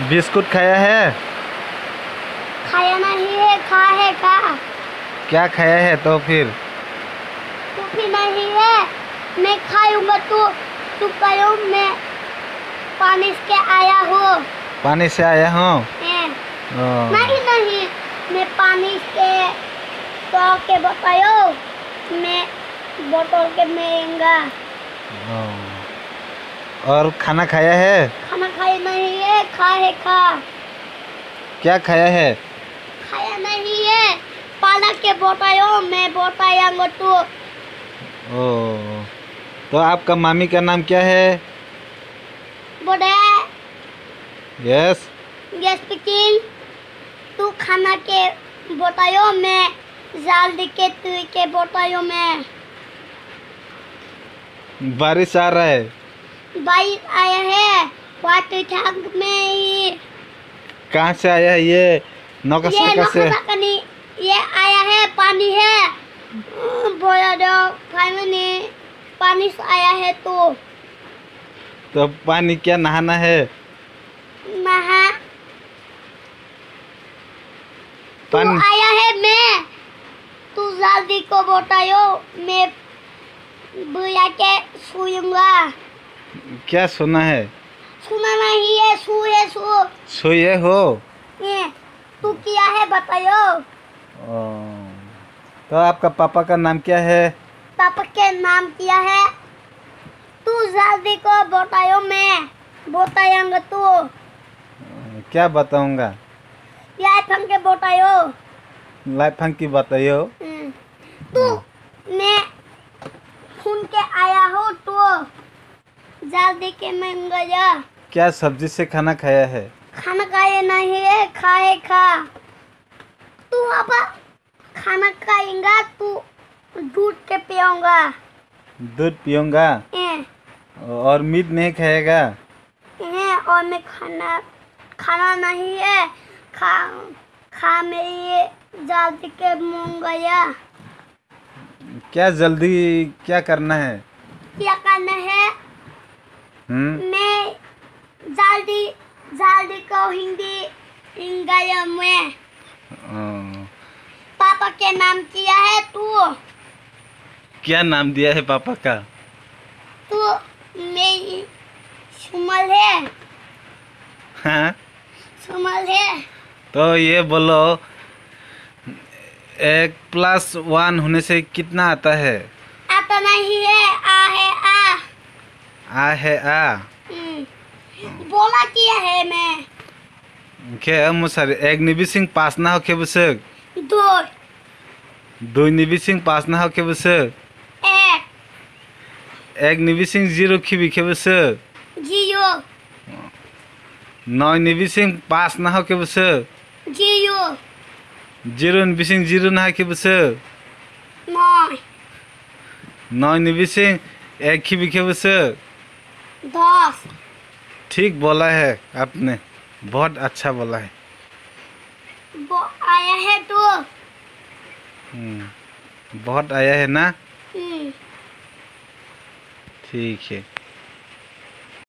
Biscuit खाया है? खाया नहीं है, खा है का। क्या खाया है तो फिर? तू भी नहीं है, मैं खाऊंगा तू कहो मैं पानी से आया हूँ। पानी से आया हूँ? नहीं, मैं पानी से तो के बतायो, मैं बोतल के मेंगा। और खाना खाया है? खाना खाया नहीं है, खा है का। क्या खाया है? खाया नहीं है, पाला के बतायो, मैं बताऊंगा तू। ओ, तो आपका मामी का नाम क्या है? बोले यस। Yes speaking. तू खाना के बतायो, मैं जल्दी के तू के बतायो। मैं बारिश आ रहा है। बारिश आया है वाटर टैंक में ही। कहाँ से आया है ये? नौकासाका से? ये आया है, पानी है। बोला दो फाइनली पानी से आया है तो पानी क्या नहाना है? नहा पानी तू आया है, मैं तू जल्दी को बतायो, मैं बुला के सोऊंगा। क्या सुना है? सुना नहीं है, सो सोए हो? ये तू क्या है बतायो। तो आपका पापा का नाम क्या है? पापा के नाम क्या है? तू जल्दी को बतायो, मैं बताऊंगा तू। क्या बताऊंगा? लाइफ हम के बतायो। लाइफ की बताइयो। तू मैं सुन के आया हो तो जल्दी के मैं गया। क्या सब्जी से खाना खाया है? खाना खाए नहीं है, खाए खा। तू अब खाना खाएगा, तू दूध के पियोगा। दूध पीऊंगा और मीट नहीं खाएगा? और मैं खाना नहीं है, खा मेरी जल्दी के मुँह गया। क्या जल्दी क्या करना है? क्या करना है? मैं जल्दी को हिंदी गया मैं। पापा के नाम क्या है तू? क्या नाम दिया है पापा का? तू मेरी सुमल है। हाँ? सुमल है। तो ये बोलो 1+1 होने से कितना आता है? आता नहीं है, आ है आ। आ है आ। बोला किया है मैं। क्या मुसारी एक निबिसिंग पास ना हो के बसक? दो निबिसिंग पास ना हो के बसक? एक निबिसिंग 0 की के बसक? 0। 9 निबिसिंग पास ना हो के बसक? 0। 0 निबिसिंग 0 ना हो के बसक? 9। 9 निबिसिंग 1 की के बसक? 10। ठीक बोला है आपने, बहुत अच्छा बोला है। आया है तो बहुत आया है ना? हम्म। ठीक है।